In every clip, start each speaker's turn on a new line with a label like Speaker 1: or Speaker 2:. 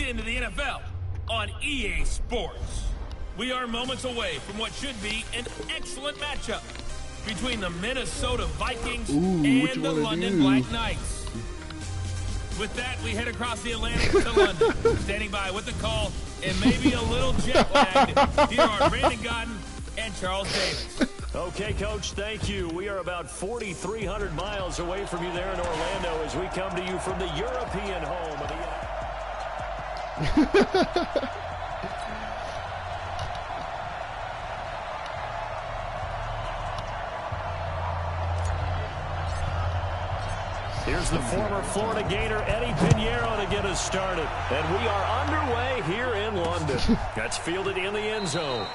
Speaker 1: into the NFL on EA Sports. We are moments away from what should be an excellent matchup between the Minnesota Vikings and the London Black Knights. With that, we head across the Atlantic to London. Standing by with the call and maybe a little jet lag, here are Brandon Godden and Charles Davis.
Speaker 2: Okay, Coach, thank you. We are about 4,300 miles away from you there in Orlando as we come to you from the European home of the... Here's the former Florida Gator, Eddie Pinheiro, to get us started. And we are underway here in London. That's fielded in the end zone.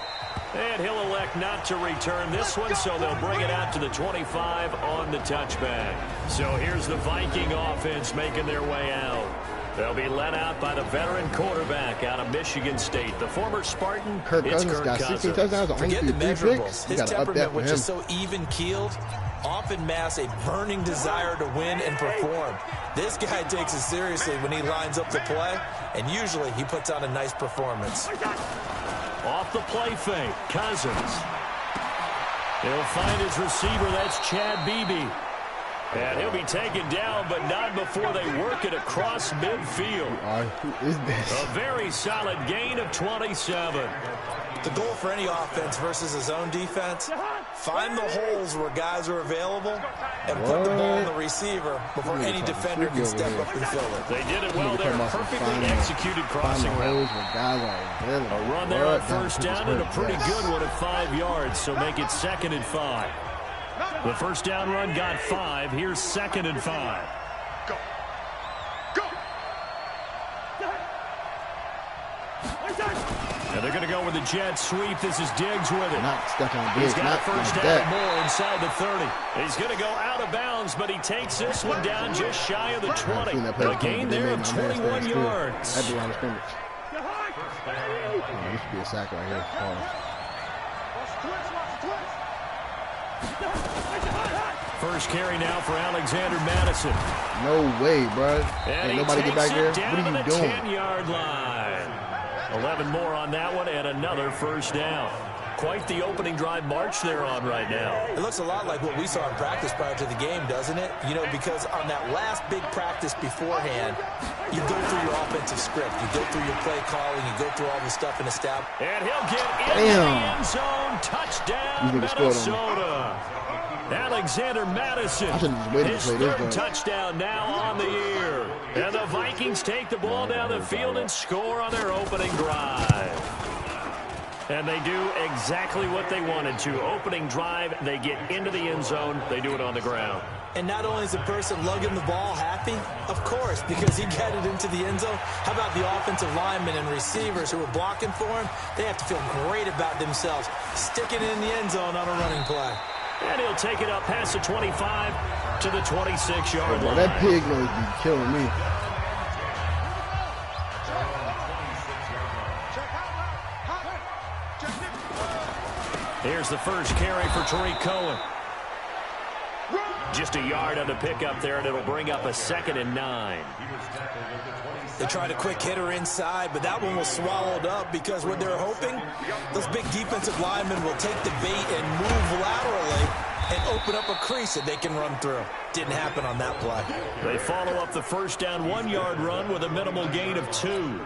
Speaker 2: And he'll elect not to return this one, so they'll bring it out to the 25 on the touchback. So here's the Viking offense making their way out. They'll be led out by the veteran quarterback out of Michigan State, the former Spartan.
Speaker 3: Kirk Cousins got 16 touchdowns.
Speaker 4: Forget the measurables. His temperament, which is so even-keeled, often masks a burning desire to win and perform. This guy takes it seriously when he lines up to play, and usually he puts on a nice performance.
Speaker 2: Off the play fake, Cousins. He'll find his receiver, that's Chad Beebe. And he'll be taken down, but not before they work it across midfield.
Speaker 3: Who is this?
Speaker 2: A very solid gain of 27.
Speaker 4: The goal for any offense versus his own defense, find the holes where guys are available and put the ball on the receiver before any defender can step up and fill it.
Speaker 2: They did it well there. Perfectly executed crossing route. A run there on first down and a pretty good one at 5 yards, so make it 2nd and 5. The first down run got 5. Here's 2nd and 5.
Speaker 5: Go.
Speaker 2: And they're going to go with the jet sweep. This is Diggs with it.
Speaker 3: Not stuck on Diggs.
Speaker 2: He's got a first down more inside the 30. He's going to go out of bounds, but he takes this one down just shy of the 20. A gain there of 21 yards.
Speaker 3: At the line of scrimmage. This should be a sack right here.
Speaker 2: First carry now for Alexander Madison.
Speaker 3: No way, bro. Ain't nobody get back there. What are you doing?
Speaker 2: 10-yard line. 11 more on that one and another first down. Quite the opening drive march they're on right now.
Speaker 4: It looks a lot like what we saw in practice prior to the game, doesn't it? You know, because on that last big practice beforehand, you go through your offensive script. You go through your play calling. You go through all the stuff in the staff.
Speaker 2: And he'll get in the end zone. Touchdown, Minnesota. Alexander Madison, his 3rd touchdown now on the year. And the Vikings take the ball down the field and score on their opening drive. And they do exactly what they wanted to. Opening drive, they get into the end zone. They do it on the ground.
Speaker 4: And not only is the person lugging the ball happy, of course, because he got it into the end zone. How about the offensive linemen and receivers who are blocking for him? They have to feel great about themselves, sticking it in the end zone on a running play.
Speaker 2: And he'll take it up past the 25 to the 26-yard line.
Speaker 3: That pig nose be killing me.
Speaker 2: Here's the first carry for Tariq Cohen. Just a yard on the pickup there, and it'll bring up a 2nd and 9.
Speaker 4: They tried a quick hitter inside, but that one was swallowed up because what they're hoping, those big defensive linemen will take the bait and move laterally and open up a crease that they can run through. Didn't happen on that play.
Speaker 2: They follow up the first down 1-yard run with a minimal gain of 2.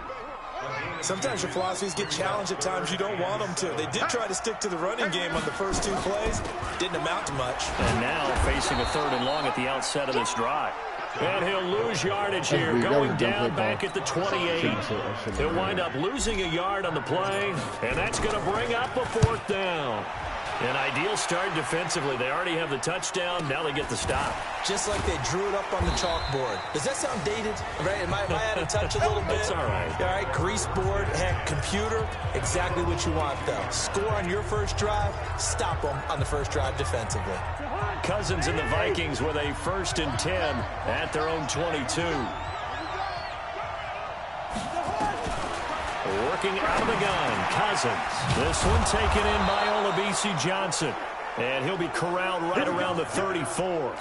Speaker 4: Sometimes your philosophies get challenged at times you don't want them to. They did try to stick to the running game on the first 2 plays. Didn't amount to much.
Speaker 2: And now facing a 3rd and long at the outset of this drive. And he'll lose yardage here, going down back at the 28. He'll wind up losing a yard on the play, and that's going to bring up a 4th down. An ideal start defensively. They already have the touchdown. Now they get the stop.
Speaker 4: Just like they drew it up on the chalkboard. Does that sound dated? Right? Am I out of touch a little bit?
Speaker 2: It's all right.
Speaker 4: All right, grease board, heck, computer. Exactly what you want, though. Score on your first drive. Stop them on the first drive defensively.
Speaker 2: Cousins and the Vikings with a 1st and 10 at their own 22. Working out of the gun, Cousins. This one taken in by Olabisi Johnson. And he'll be corralled right around the 34.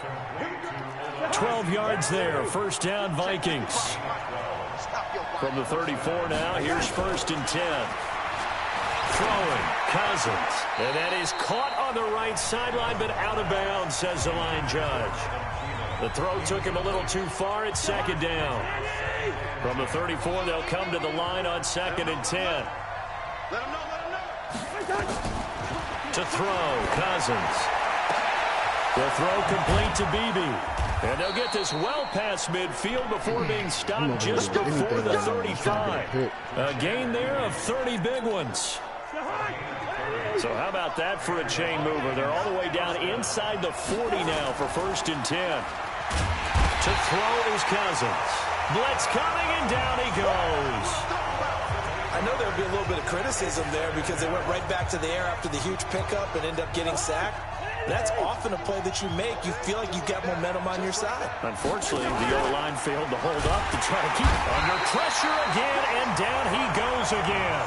Speaker 2: 12 yards there, first down Vikings. From the 34 now, here's 1st and 10. Throwing, Cousins. And that is caught on the right sideline, but out of bounds, says the line judge. The throw took him a little too far at 2nd down. From the 34, they'll come to the line on 2nd and 10. To throw, Cousins. The throw complete to Beebe. And they'll get this well past midfield before being stopped just before the 35. A gain there of 30 big ones. So how about that for a chain mover? They're all the way down inside the 40 now for 1st and 10. To throw is Cousins. Blitz coming, and down he goes.
Speaker 4: I know there'll be a little bit of criticism there because they went right back to the air after the huge pickup and end up getting sacked. That's often a play that you make. You feel like you've got momentum on your side.
Speaker 2: Unfortunately, the O-line failed to hold up to try to keep under pressure again, and down he goes again.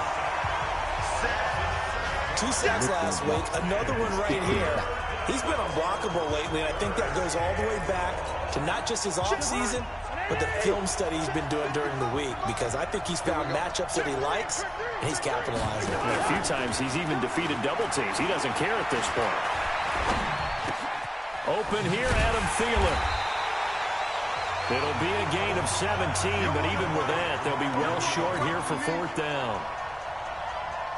Speaker 4: 2 sacks last week, another one right here. He's been unblockable lately, and I think that goes all the way back to not just his offseason, but the film study he's been doing during the week, because I think he's found matchups that he likes, and he's capitalizing.
Speaker 2: A few times he's even defeated double teams. He doesn't care at this point. Open here, Adam Thielen. It'll be a gain of 17, but even with that, they'll be well short here for 4th down.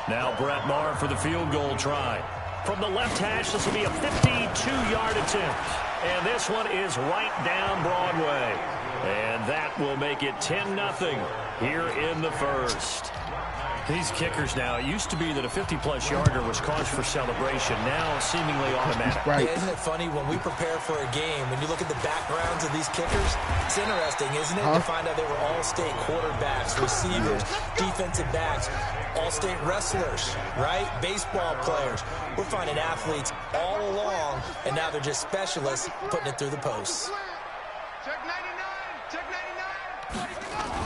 Speaker 2: Now Brett Maher for the field goal try. From the left hash, this will be a 52-yard attempt. And this one is right down Broadway. And that will make it 10-0 here in the 1st. These kickers now, it used to be that a 50-plus yarder was cause for celebration. Now seemingly automatic.
Speaker 3: Right.
Speaker 4: Yeah, isn't it funny when we prepare for a game, when you look at the backgrounds of these kickers, it's interesting, isn't it, to find out they were all-state quarterbacks, receivers, defensive backs, all-state wrestlers, right? Baseball players. We're finding athletes all along, and now they're just specialists putting it through the posts.
Speaker 5: Check 99, check 99.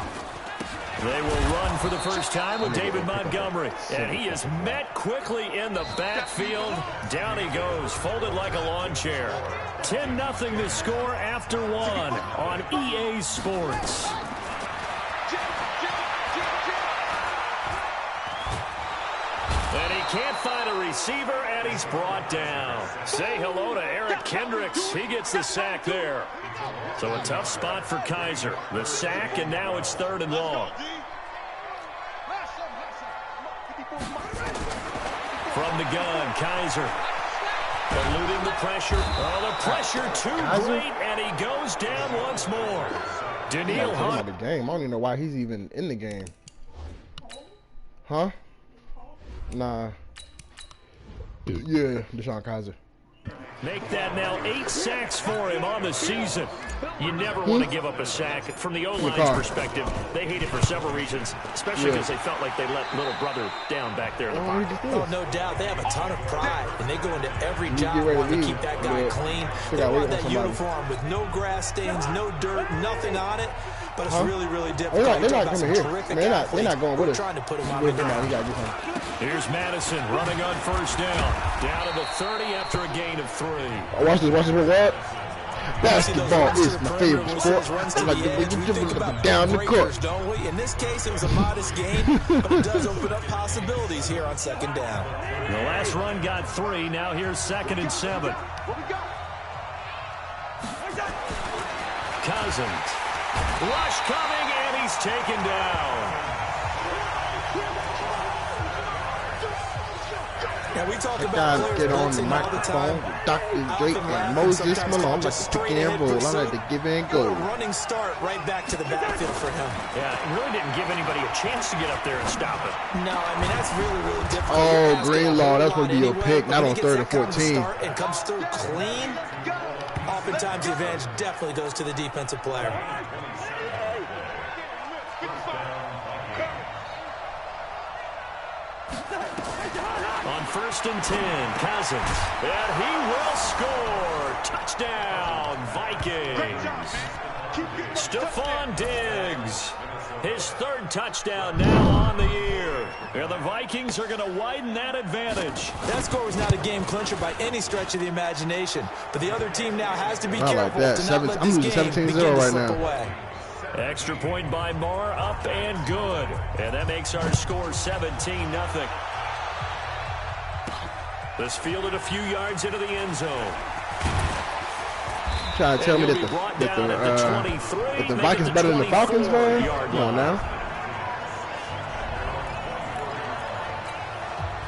Speaker 2: They will run for the first time with David Montgomery. And he is met quickly in the backfield. Down he goes, folded like a lawn chair. 10-0 the score after 1 on EA Sports. And he can't find a receiver, and he's brought down. Say hello to Eric Kendricks. He gets the sack there. So a tough spot for Kaiser. The sack, and now it's 3rd and long. From the gun, Kaiser. Eluding the pressure. Oh, the pressure too great, and he goes down once more. Daniil Hunt.
Speaker 3: The game. I don't even know why he's even in the game. Huh? Nah. Yeah, Deshaun Kaiser.
Speaker 2: Make that now 8 sacks for him on the season. You never want to give up a sack. From the O-line's perspective, they hate it for several reasons, especially because they felt like they let little brother down back there in the pocket.
Speaker 4: Oh, no doubt. They have a ton of pride, and they go into every job wanting to keep that guy clean. They want that uniform with no grass stains, no dirt, nothing on it. But it's really, really difficult.
Speaker 3: They're not coming here. They're not going with us.
Speaker 4: Trying to put him on the ground.
Speaker 2: Here's Madison running on 1st down. Down to the 30 after a gain of 3.
Speaker 3: Watch this reward. Basketball is my favorite sport. I like the way you dribble up and down the court.
Speaker 4: Don't we? In this case, it was a modest gain, but it does open up possibilities here on 2nd down.
Speaker 2: The last run got 3. Now here's 2nd and 7. Cousins. Rush coming, and he's taken down.
Speaker 4: Now we talk about players
Speaker 3: get on the
Speaker 4: blitzing
Speaker 3: microphone
Speaker 4: all the time.
Speaker 3: Dr. Drake and Moses Malone. Like the pick and roll. I like the give and go.
Speaker 4: Running start right back to the backfield for him.
Speaker 2: Yeah, it really didn't give anybody a chance to get up there and stop it.
Speaker 4: No, I mean, that's really, really difficult.
Speaker 3: Oh, Greenlaw, that's going to be your pick, not on 3rd and 14.
Speaker 4: And comes through clean. Oftentimes, the advantage definitely goes to the defensive player.
Speaker 2: On 1st and 10, Cousins. And he will score. Touchdown, Vikings. Stephon Diggs. His 3rd touchdown now on the year. And the Vikings are going to widen that advantage.
Speaker 4: That score was not a game clincher by any stretch of the imagination. But the other team now has to be careful
Speaker 3: like that.
Speaker 4: to not let
Speaker 3: I'm
Speaker 4: this
Speaker 3: losing
Speaker 4: game
Speaker 3: 17-0
Speaker 4: begin to
Speaker 3: right
Speaker 4: slip
Speaker 3: now.
Speaker 4: away.
Speaker 2: Extra point by Marr, up and good. And that makes our score 17-0. This fielded a few yards into the end zone.
Speaker 3: Trying to tell me that the Vikings better than the Falcons, man? Come on now.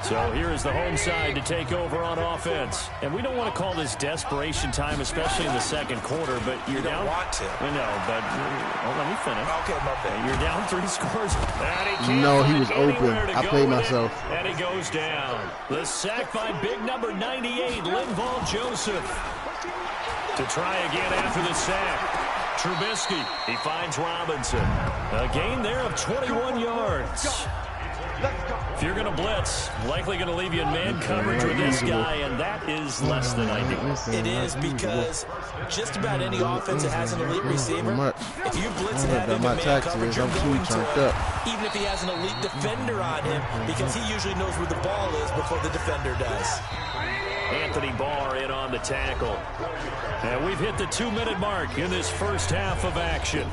Speaker 2: So here is the home side to take over on offense. And we don't want to call this desperation time, especially in the second quarter, but you're down.
Speaker 4: You don't want to.
Speaker 2: I know, but let me finish.
Speaker 4: Okay, my bad.
Speaker 2: You're down 3 scores.
Speaker 3: No, he was open. I played myself.
Speaker 2: And he goes down. The sack by big number 98, Linval Joseph. To try again after the sack. Trubisky, he finds Robinson. A gain there of 21 yards. If you're going to blitz, likely going to leave you in man coverage with this guy, and that is less than ideal.
Speaker 4: It is because just about any offense that has an elite receiver, if you blitz and have him in man coverage, you're going to, even if he has an elite defender on him, because he usually knows where the ball is before the defender does.
Speaker 2: Anthony Barr in on the tackle. And we've hit the 2-minute mark in this first half of action.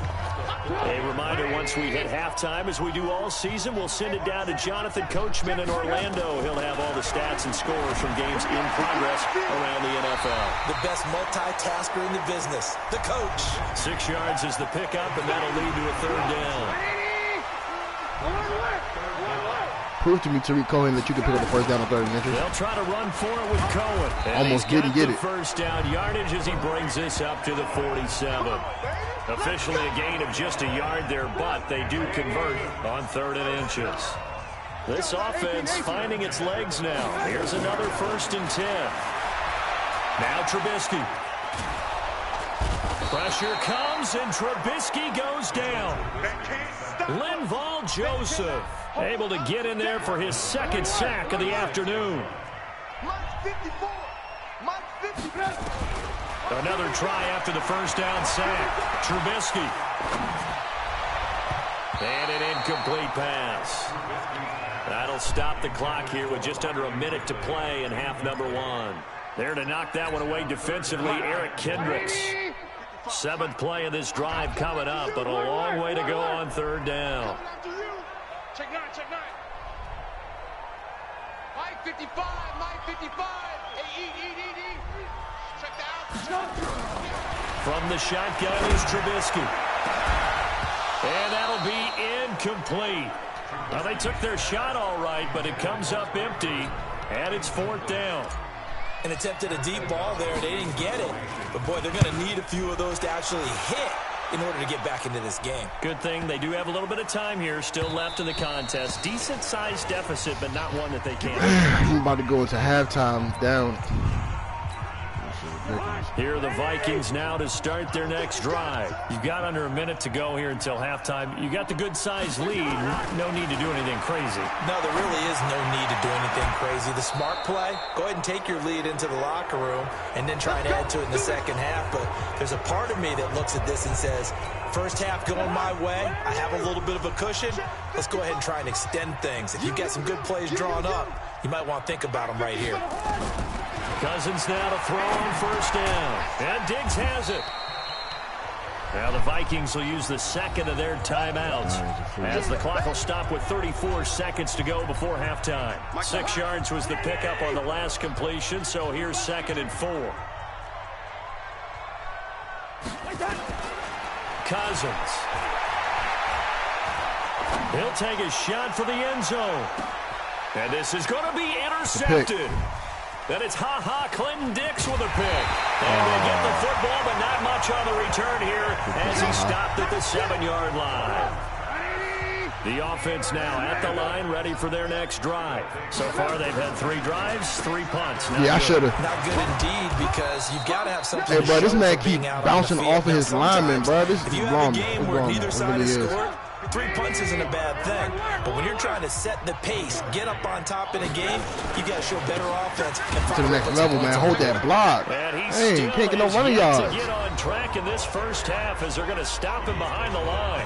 Speaker 2: A reminder, once we hit halftime, as we do all season, we'll send it down to Jonathan Coachman in Orlando. He'll have all the stats and scores from games in progress around the NFL.
Speaker 4: The best multitasker in the business, the coach.
Speaker 2: 6 yards is the pickup, and that'll lead to a third down.
Speaker 3: Prove to me, Tariq Cohen, that you can pick up the first down on 3rd and inches.
Speaker 2: They'll try to run for it with Cohen. And
Speaker 3: almost didn't get it.
Speaker 2: First down yardage as he brings this up to the 47. Officially a gain of just a yard there, but they do convert on 3rd and inches. This offense finding its legs now. Here's another 1st and 10. Now Trubisky. Pressure comes, and Trubisky goes down. Linval Joseph able to get in there for his 2nd sack of the afternoon. Another try after the first down sack. Trubisky. And an incomplete pass. That'll stop the clock here with just under a minute to play in half number 1. There to knock that one away defensively, Eric Kendricks. 7th play of this drive coming up, but a long way to go on 3rd down.
Speaker 5: Check 9, check 9. Mike 55, Mike 55. Hey, eat. Check that out.
Speaker 2: From the shotgun is Trubisky. And that'll be incomplete. Well, they took their shot all right, but it comes up empty, and it's 4th down.
Speaker 4: And attempted a deep ball there. They didn't get it. But, boy, they're going to need a few of those to actually hit in order to get back into this game.
Speaker 2: Good thing they do have a little bit of time here still left in the contest. Decent-sized deficit, but not one that they can't.
Speaker 3: He's about to go into halftime down.
Speaker 2: Here are the Vikings now to start their next drive. You've got under a minute to go here until halftime. You got the good-sized lead. No need to do anything crazy.
Speaker 4: No, there really is no need to do anything crazy. The smart play, go ahead and take your lead into the locker room and then try and add to it in the second half. But there's a part of me that looks at this and says, first half going my way, I have a little bit of a cushion. Let's go ahead and try and extend things. If you've got some good plays drawn up, you might want to think about them right here.
Speaker 2: Cousins now to throw on first down. And Diggs has it. Now the Vikings will use the 2nd of their timeouts as the clock will stop with 34 seconds to go before halftime. 6 yards was the pickup on the last completion, so here's 2nd and 4. Cousins. He'll take a shot for the end zone. And this is going to be intercepted. Then it's Clinton Dix with a pick. And they get the football, but not much on the return here as he stopped at the 7-yard line. The offense now at the line, ready for their next drive. So far, they've had 3 drives, 3 punts.
Speaker 3: I should have.
Speaker 4: Not good indeed, because you've got to have something.
Speaker 3: Hey, bro, this man keep
Speaker 4: keeps
Speaker 3: bouncing off of his lineman, bro. This is wrong.
Speaker 4: If you have a game where neither side has scored, 3 punts isn't a bad thing. But when you're trying to set the pace, get up on top in a game, you got to show better offense.
Speaker 3: To the next level, man. Hold that block. Hey, can't get no running yards.
Speaker 2: To get on track in this first half as they're going to stop him behind the line.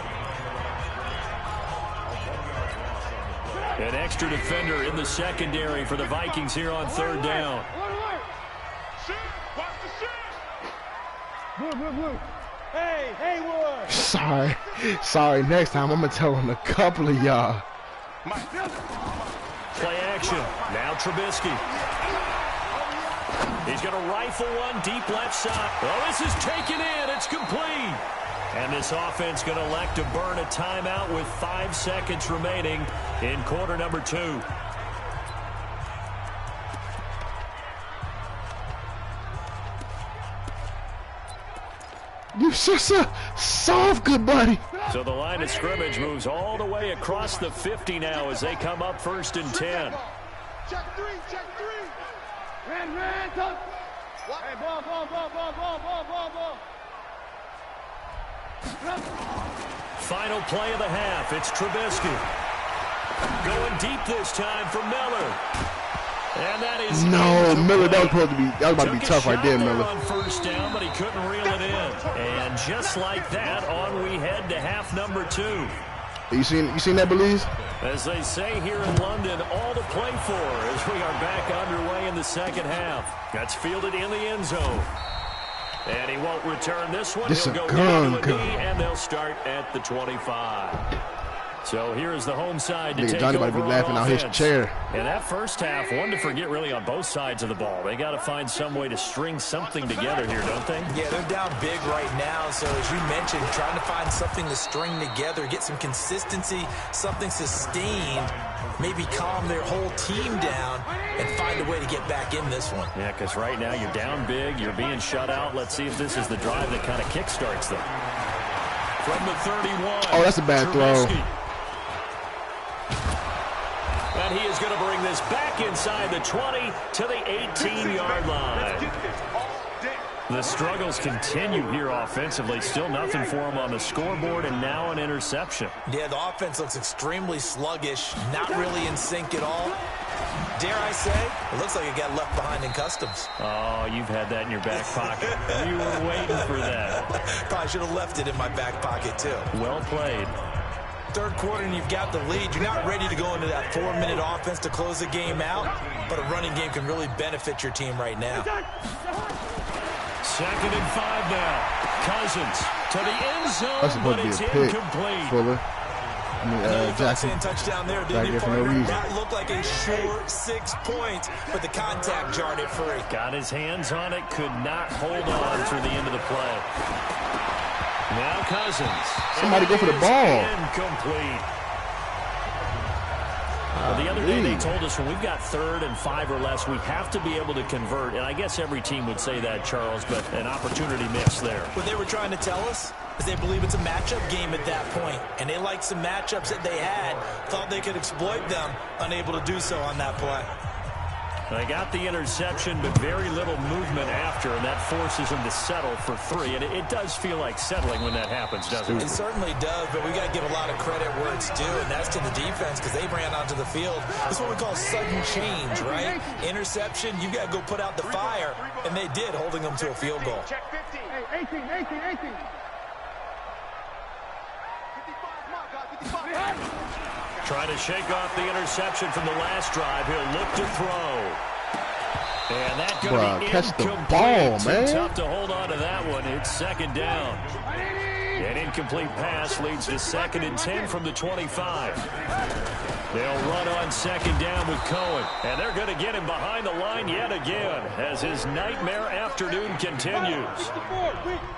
Speaker 2: An extra defender in the secondary for the Vikings here on 3rd down.
Speaker 5: Hey, Haywood.
Speaker 3: Sorry. Sorry, next time I'm gonna tell on a couple of y'all.
Speaker 2: Play action. Now Trubisky. He's going to rifle one deep left side. Oh, this is taken in. It's complete. And this offense going to elect to burn a timeout with 5 seconds remaining in quarter number 2.
Speaker 3: You're such a soft good buddy.
Speaker 2: So the line of scrimmage moves all the way across the 50 now as they come up 1st and 10.
Speaker 5: Check three, check three.
Speaker 6: Ran, touch. Hey, ball.
Speaker 2: Final play of the half. It's Trubisky. Going deep this time for Miller. And that is
Speaker 3: no, Miller, that was about to be tough right there, Miller.
Speaker 2: On 1st down, but he couldn't reel it in. And just like that, on we head to half number 2.
Speaker 3: You seen that, Belize?
Speaker 2: As they say here in London, all to play for as we are back underway in the second half. That's fielded in the end zone. And he won't return this one. He'll go down to a knee, and they'll start at the 25. So here is the home side to take
Speaker 3: Johnny
Speaker 2: over
Speaker 3: about to be laughing out his
Speaker 2: offense.
Speaker 3: chair.
Speaker 2: In that first half, one to forget really on both sides of the ball. They got to find some way to string something together here, don't they?
Speaker 4: Yeah, they're down big right now. So as you mentioned, trying to find something to string together, get some consistency, something sustained, maybe calm their whole team down and find a way to get back in this one.
Speaker 2: Yeah, because right now you're down big, you're being shut out. Let's see if this is the drive that kind of kickstarts them. From the 31.
Speaker 3: Oh, that's a bad throw.
Speaker 2: And he is going to bring this back inside the 20 to the 18-yard line. The struggles continue here offensively. Still nothing for him on the scoreboard, and now an interception.
Speaker 4: Yeah, the offense looks extremely sluggish, not really in sync at all. Dare I say, it looks like it got left behind in customs.
Speaker 2: Oh, you've had that in your back pocket. You were waiting for that.
Speaker 4: Probably should have left it in my back pocket, too.
Speaker 2: Well played.
Speaker 4: Third quarter and you've got the lead. You're not ready to go into that 4-minute offense to close the game out, but a running game can really benefit your team right now.
Speaker 2: 2nd and 5 now. Cousins to the end zone,
Speaker 3: That's supposed
Speaker 2: but
Speaker 3: to
Speaker 2: it's
Speaker 3: be a pick.
Speaker 2: incomplete.
Speaker 3: Fuller. Jackson.
Speaker 4: Touchdown there, didn't he, partner? That looked like a short 6 points, but the contact jarred it free.
Speaker 2: Got his hands on it, could not hold on through the end of the play. Now Cousins.
Speaker 3: Somebody go for the ball.
Speaker 2: Incomplete. The other day they told us when we've got 3rd and 5 or less, we have to be able to convert. And I guess every team would say that, Charles, but an opportunity missed there.
Speaker 4: What they were trying to tell us is they believe it's a matchup game at that point. And they liked some matchups that they had, thought they could exploit them, unable to do so on that play.
Speaker 2: They got the interception, but very little movement after, and that forces them to settle for 3. And it does feel like settling when that happens, doesn't it?
Speaker 4: It certainly does, but we got to give a lot of credit where it's due, and that's to the defense because they ran onto the field. It's what we call sudden change, right? Interception, you got to go put out the fire, and they did, holding them to a field goal.
Speaker 6: Check 50. Hey, 18.
Speaker 5: 55.
Speaker 2: Trying to shake off the interception from the last drive. He'll look to throw. And that going to be
Speaker 3: catch the
Speaker 2: incomplete.
Speaker 3: ball, man.
Speaker 2: Tough to hold on to that one. It's 2nd down. An incomplete pass leads to 2nd and 10 from the 25. They'll run on 2nd down with Cohen. And they're going to get him behind the line yet again as his nightmare afternoon continues.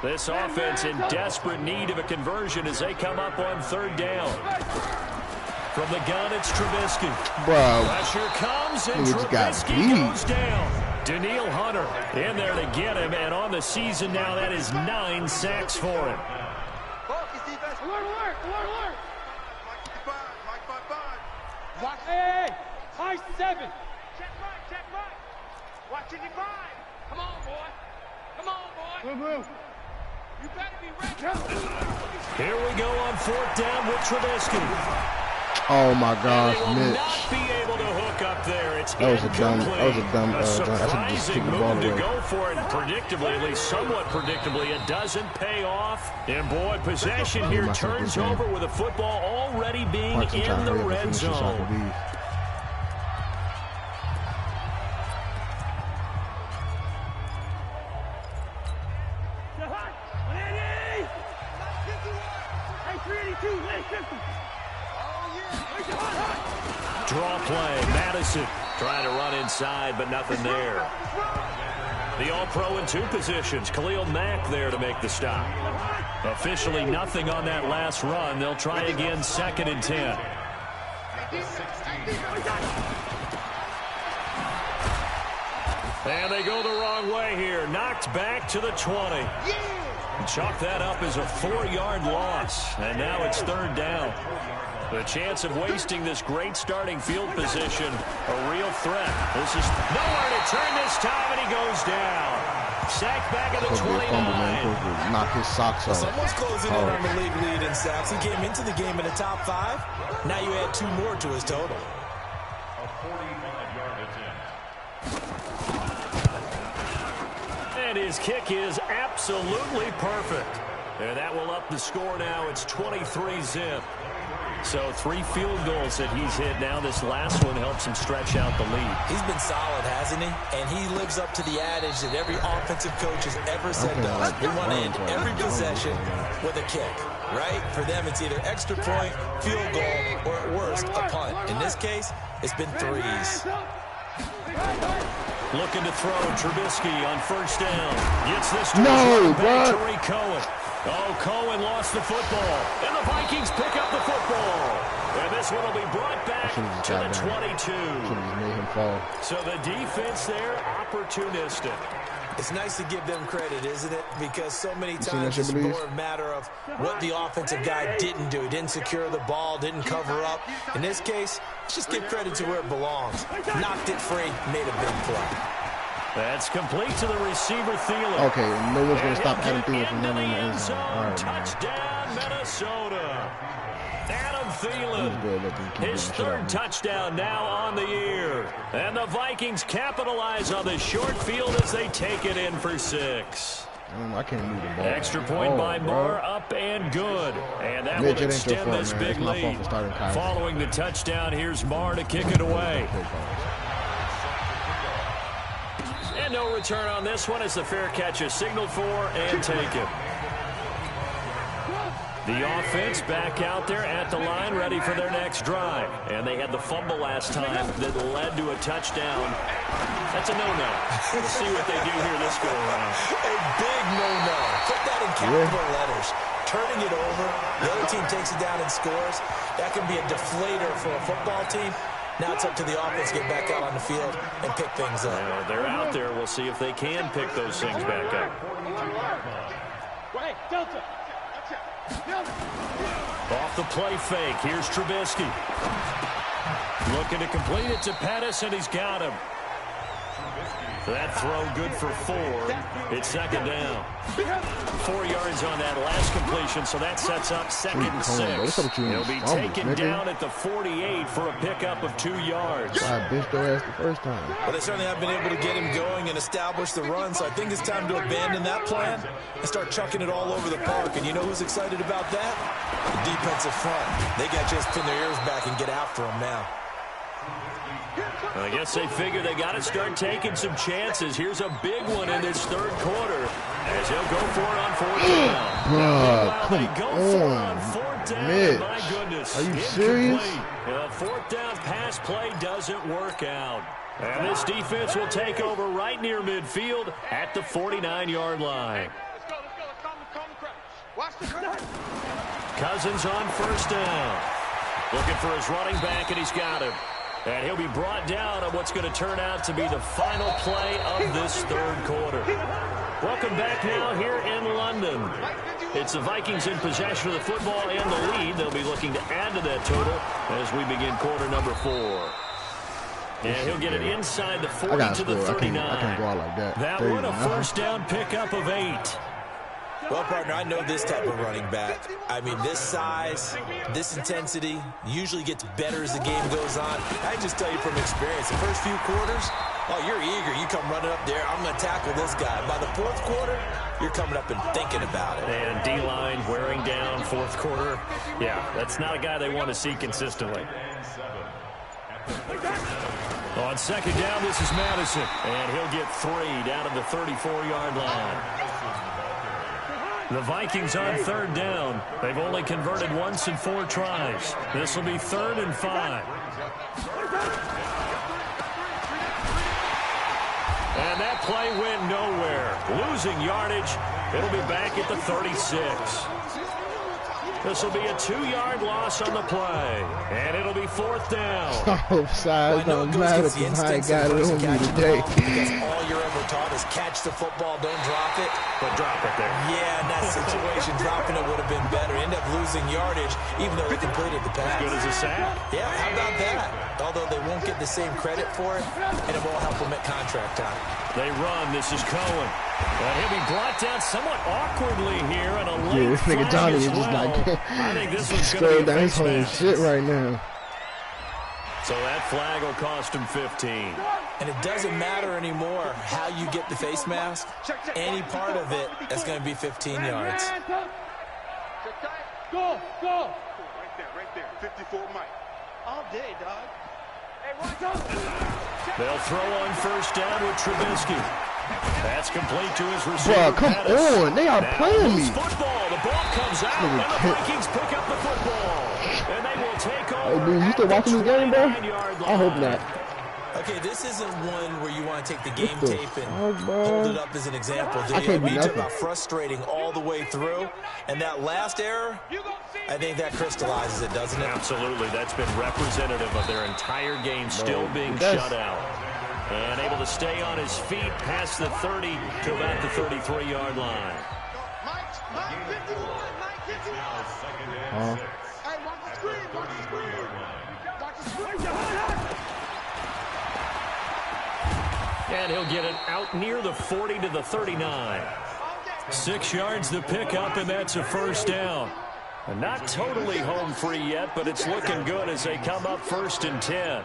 Speaker 2: This offense in desperate need of a conversion as they come up on 3rd down. From the gun, it's Trubisky.
Speaker 3: Bro.
Speaker 2: Pressure comes, and Trubisky goes down. Daniil Hunter in there to get him, and on the season now, that is 9 sacks for him.
Speaker 6: Alert.
Speaker 5: Mike 55.
Speaker 6: Watch. Hey, high 7.
Speaker 5: Check right. Watch it, 5. Come on, boy.
Speaker 6: Move.
Speaker 5: You better be ready.
Speaker 2: Here we go on 4th down with Trubisky.
Speaker 3: Oh my gosh,
Speaker 2: They will
Speaker 3: Mitch.
Speaker 2: not be able to hook up there. It's
Speaker 3: That was a dumb
Speaker 2: incomplete.
Speaker 3: I should just kick
Speaker 2: Surprising
Speaker 3: the ball
Speaker 2: move to
Speaker 3: away.
Speaker 2: go for it, and predictably, at least somewhat predictably, it doesn't pay off. And boy, possession here turns over with a football already being in the red zone.
Speaker 6: Hey, 3
Speaker 2: Draw play. Madison trying to run inside, but nothing there. The All-Pro in 2 positions. Khalil Mack there to make the stop. Officially nothing on that last run. They'll try again 2nd and 10. And they go the wrong way here. Knocked back to the 20. Chalk that up as a 4-yard loss. And now it's 3rd down. The chance of wasting this great starting field position, a real threat. This is nowhere to turn this time, and he goes down. Sacked back at the 29.
Speaker 3: Knock his socks off.
Speaker 4: Someone's closing in on the league lead in sacks. He came into the game in the top 5. Now you add 2 more to his total.
Speaker 2: And his kick is absolutely perfect. And that will up the score now. It's 23-zip. So 3 field goals that he's hit now. This last one helps him stretch out the lead.
Speaker 4: He's been solid, hasn't he? And he lives up to the adage that every offensive coach has ever said does. We want to end every possession with a kick, right? For them, it's either extra point, field goal, or at worst, a punt. In this case, it's been 3s.
Speaker 2: Looking to throw. Trubisky on 1st down. Gets this to Tariq Cohen. Oh, Cohen lost the football. And the Vikings pick up the football. And this one will be brought back to the 22.
Speaker 3: Made him fall.
Speaker 2: So the defense there, opportunistic.
Speaker 4: It's nice to give them credit, isn't it? Because so many times it's more a matter of what the offensive guy didn't do. He didn't secure the ball, didn't cover up. In this case, let's just give credit to where it belongs. Knocked it free, made a big play.
Speaker 2: That's complete to the receiver, Thielen.
Speaker 3: Okay, no one's going to stop Adam Thielen from running in the end zone.
Speaker 2: All right, touchdown, Minnesota. Adam Thielen, his 3rd touchdown now on the year. And the Vikings capitalize on the short field as they take it in for 6.
Speaker 3: I can't move the ball.
Speaker 2: Extra point by Moore, up and good. And that will extend this big lead. Following the touchdown, here's Moore to kick it away. And no return on this one as the fair catch is signaled for and taken. The offense back out there at the line, ready for their next drive. And they had the fumble last time that led to a touchdown. That's a no-no. We'll see what they do here this go-around.
Speaker 4: A big no-no. Put that in capital letters. Turning it over, the other team takes it down and scores. That can be a deflator for a football team. Now it's up to the offense to get back out on the field and pick things up.
Speaker 2: They're out there. We'll see if they can pick those things back up.
Speaker 6: Hey, Delta.
Speaker 2: Off the play fake. Here's Trubisky. Looking to complete it to Pettis, and he's got him. That throw good for 4. It's 2nd down. 4 yards on that last completion, so that sets up 2nd and 6. He'll be taken down at the 48 for a pickup of 2 yards.
Speaker 3: I bitched their ass the first time.
Speaker 4: Well, they certainly have been able to get him going and establish the run, so I think it's time to abandon that plan and start chucking it all over the park. And you know who's excited about that? The defensive front. They got just pin their ears back and get after him now.
Speaker 2: I guess they figure they got to start taking some chances. Here's a big one in this 3rd quarter as he'll go for it on 4th down.
Speaker 3: Mitch.
Speaker 2: My goodness.
Speaker 3: Are you serious?
Speaker 2: The 4th down pass play doesn't work out. And this defense will take over right near midfield at the 49-yard line. Cousins on 1st down. Looking for his running back, and he's got him. And he'll be brought down on what's going to turn out to be the final play of this 3rd quarter. Welcome back now here in London. It's the Vikings in possession of the football and the lead. They'll be looking to add to that total as we begin quarter number 4. And he'll get it inside the 40 to the 39.
Speaker 3: I can't go out like that.
Speaker 2: That one a 1st down pickup of 8.
Speaker 4: Well, partner, I know this type of running back. I mean, this size, this intensity usually gets better as the game goes on. I just tell you from experience, the first few quarters, oh, you're eager. You come running up there, I'm going to tackle this guy. By the 4th quarter, you're coming up and thinking about it.
Speaker 2: And D-line wearing down 4th quarter. Yeah, that's not a guy they want to see consistently. On 2nd down, this is Madison. And he'll get 3 down at the 34-yard line. The Vikings on 3rd down. They've only converted once in 4 tries. This will be 3rd and 5. And that play went nowhere. Losing yardage. It'll be back at the 36. This will be a 2-yard loss on the play. And it'll be 4th down.
Speaker 3: Offside don't matter because I ain't got it on me today.
Speaker 4: Because all you're ever taught is catch the football, don't drop it.
Speaker 2: But drop it there.
Speaker 4: Yeah, in that situation, dropping it would have been better. End up losing yardage, even though they completed the pass.
Speaker 2: As good as a sack.
Speaker 4: Yeah, how about that? Although they won't get the same credit for it, and it won't help them at contract time.
Speaker 2: They run. This is Cohen. And he'll be brought down somewhat awkwardly here. And a late
Speaker 3: this nigga Johnny is just like
Speaker 2: I think this one's going to be a face mask.
Speaker 3: shit right now.
Speaker 2: So that flag will cost him 15.
Speaker 4: And it doesn't matter anymore how you get the face mask. Any part of it is going to be 15 yards.
Speaker 6: Go.
Speaker 5: Right there. 54 Mike.
Speaker 6: All day, dog.
Speaker 2: They'll throw on first down with Trubisky. That's complete to his receiver.
Speaker 3: Bro, come on. They are playing me.
Speaker 2: Football. The ball comes out, and the Vikings pick up the football. And they will take over.
Speaker 3: Hey, dude, you still watching this game, bro? I hope not.
Speaker 4: Okay, this isn't one where you want to take the game tape and hold it up as an example.
Speaker 3: I can't do nothing.
Speaker 4: About frustrating all the way through. And that last error, I think that crystallizes it, doesn't it?
Speaker 2: Absolutely. That's been representative of their entire game still being shut out. And able to stay on his feet past the 30 to about the 33-yard line. And he'll get it out near the 40 to the 39. 6 yards the pickup, and that's a first down. And not totally home free yet, but it's looking good as they come up 1st and 10.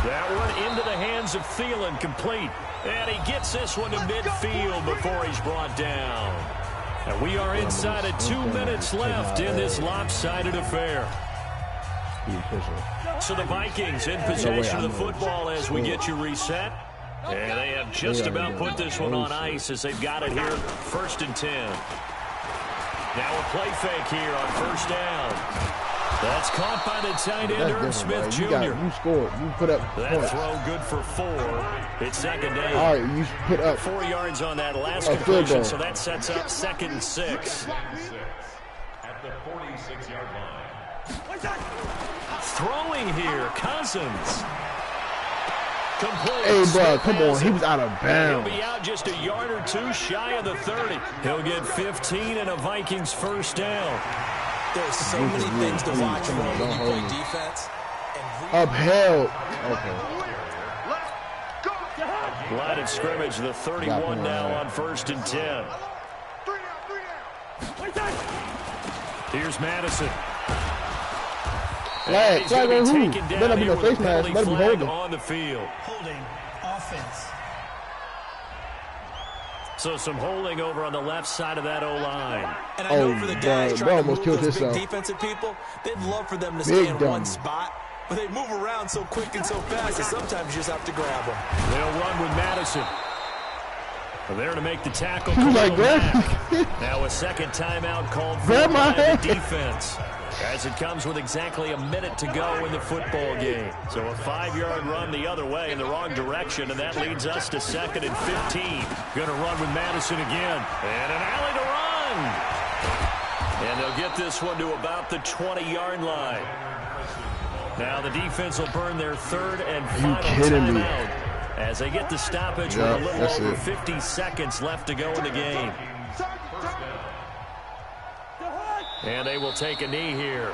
Speaker 2: That one into the hands of Thielen, complete. And he gets this one to midfield before he's brought down. And we are inside of 2 minutes left in this lopsided affair. So the Vikings in possession of the football as we get you reset. And they have just about put this one on ice as they've got it here, 1st and 10. Now a play fake here on first down. That's caught by the tight end, Irv Smith Jr.
Speaker 3: You scored. You put up
Speaker 2: That
Speaker 3: points.
Speaker 2: throw good for 4. It's 2nd down.
Speaker 3: All right, you put up
Speaker 2: 4 yards on that last completion, so that sets up 2nd and 6.
Speaker 7: At the 46-yard line.
Speaker 2: Throwing here, Cousins. Complete.
Speaker 3: Hey, bro, come on. He was out of bounds.
Speaker 2: He'll be out just a yard or 2 shy of the 30. He'll get 15 and a Vikings first down.
Speaker 4: There's so many things to watch for when you play defense.
Speaker 3: Upheld. Okay.
Speaker 2: Line of scrimmage, the 31 now on 1st and 10. Here's Madison.
Speaker 3: Flag on who? Better be no face mask. Better be holding.
Speaker 2: On the field.
Speaker 4: Holding offense.
Speaker 2: So some holding over on the left side of that O-line.
Speaker 4: And I know for the guys trying to move those big defensive people, they'd love for them to stay in one spot, but they move around so quick and so fast that sometimes you just have to grab them.
Speaker 2: They'll run with Madison. There to make the tackle.
Speaker 3: Like
Speaker 2: now a 2nd timeout called for by the defense. As it comes with exactly a minute to go in the football game. So a 5-yard run the other way in the wrong direction, and that leads us to 2nd and 15. Going to run with Madison again. And an alley to run. And they'll get this one to about the 20-yard line. Now the defense will burn their 3rd and final timeout as they get the stoppage with a little over 50 seconds left to go in the game. And they will take a knee here.